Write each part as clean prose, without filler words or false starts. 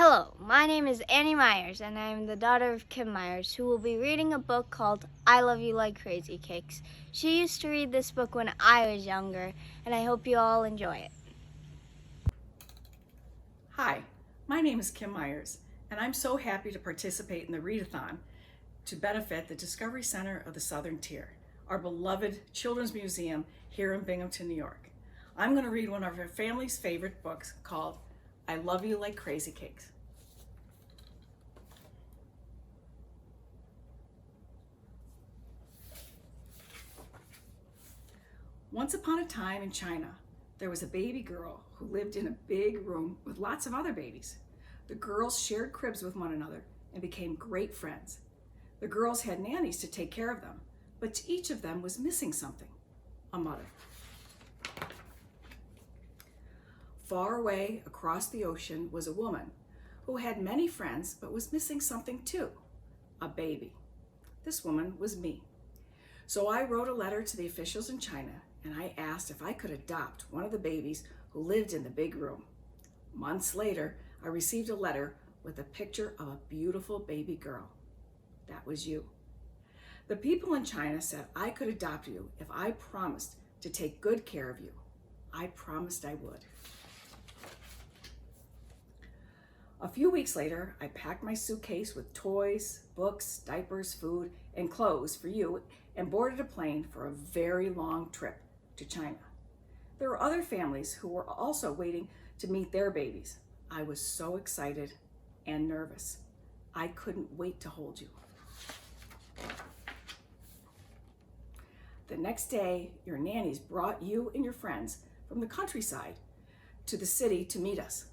Hello, my name is Annie Myers, and I am the daughter of Kim Myers, who will be reading a book called I Love You Like Crazy Cakes. She used to read this book when I was younger, and I hope you all enjoy it. Hi, my name is Kim Myers, and I'm so happy to participate in the Read-A-Thon to benefit the Discovery Center of the Southern Tier, our beloved children's museum here in Binghamton, New York. I'm going to read one of our family's favorite books called I Love You Like Crazy Cakes. Once upon a time in China, there was a baby girl who lived in a big room with lots of other babies. The girls shared cribs with one another and became great friends. The girls had nannies to take care of them, but each of them was missing something: a mother. Far away across the ocean was a woman who had many friends but was missing something too: a baby. This woman was me. So I wrote a letter to the officials in China and I asked if I could adopt one of the babies who lived in the big room. Months later, I received a letter with a picture of a beautiful baby girl. That was you. The people in China said I could adopt you if I promised to take good care of you. I promised I would. A few weeks later, I packed my suitcase with toys, books, diapers, food, and clothes for you and boarded a plane for a very long trip to China. There were other families who were also waiting to meet their babies. I was so excited and nervous. I couldn't wait to hold you. The next day, your nannies brought you and your friends from the countryside to the city to meet us.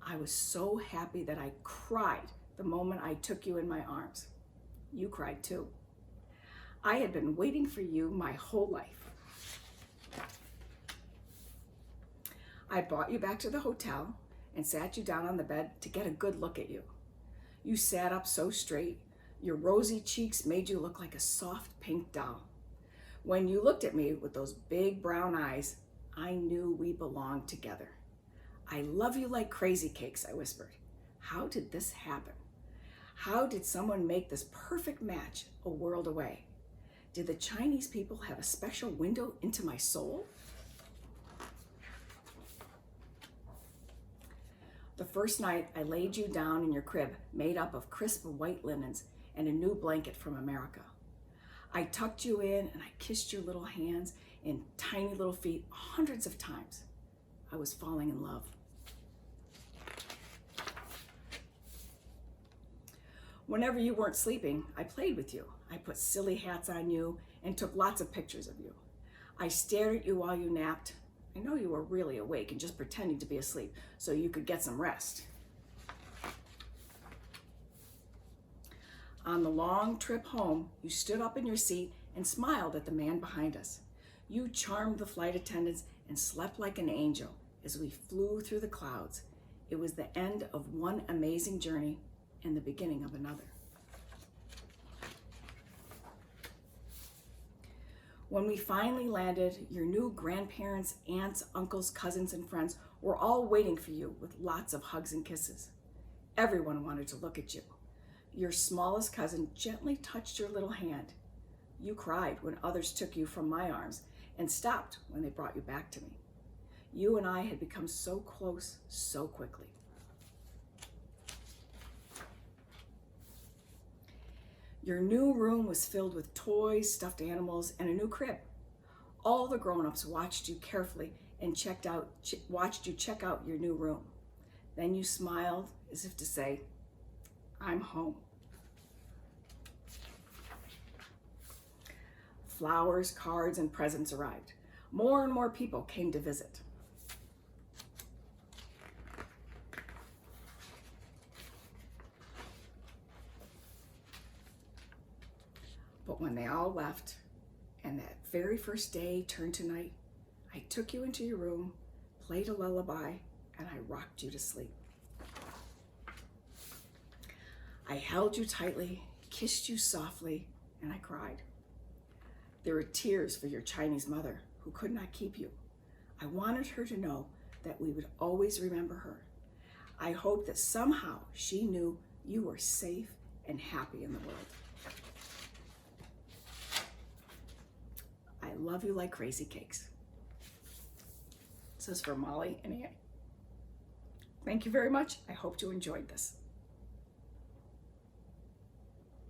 I was so happy that I cried the moment I took you in my arms. You cried too. I had been waiting for you my whole life. I brought you back to the hotel and sat you down on the bed to get a good look at you. You sat up so straight, your rosy cheeks made you look like a soft pink doll. When you looked at me with those big brown eyes, I knew we belonged together. I love you like crazy cakes, I whispered. How did this happen? How did someone make this perfect match a world away? Did the Chinese people have a special window into my soul? The first night, I laid you down in your crib made up of crisp white linens and a new blanket from America. I tucked you in and I kissed your little hands and tiny little feet hundreds of times. I was falling in love. Whenever you weren't sleeping, I played with you. I put silly hats on you and took lots of pictures of you. I stared at you while you napped. I know you were really awake and just pretending to be asleep so you could get some rest. On the long trip home, you stood up in your seat and smiled at the man behind us. You charmed the flight attendants and slept like an angel as we flew through the clouds. It was the end of one amazing journey and the beginning of another. When we finally landed, your new grandparents, aunts, uncles, cousins, and friends were all waiting for you with lots of hugs and kisses. Everyone wanted to look at you. Your smallest cousin gently touched your little hand. You cried when others took you from my arms and stopped when they brought you back to me. You and I had become so close so quickly. Your new room was filled with toys, stuffed animals, and a new crib. All the grown-ups watched you carefully and watched you check out your new room. Then you smiled as if to say, I'm home. Flowers, cards, and presents arrived. More and more people came to visit. But when they all left, and that very first day turned to night, I took you into your room, played a lullaby, and I rocked you to sleep. I held you tightly, kissed you softly, and I cried. There were tears for your Chinese mother, who could not keep you. I wanted her to know that we would always remember her. I hope that somehow she knew you were safe and happy in the world. I love you like crazy cakes. This is for Molly and Annie. Thank you very much. I hope you enjoyed this.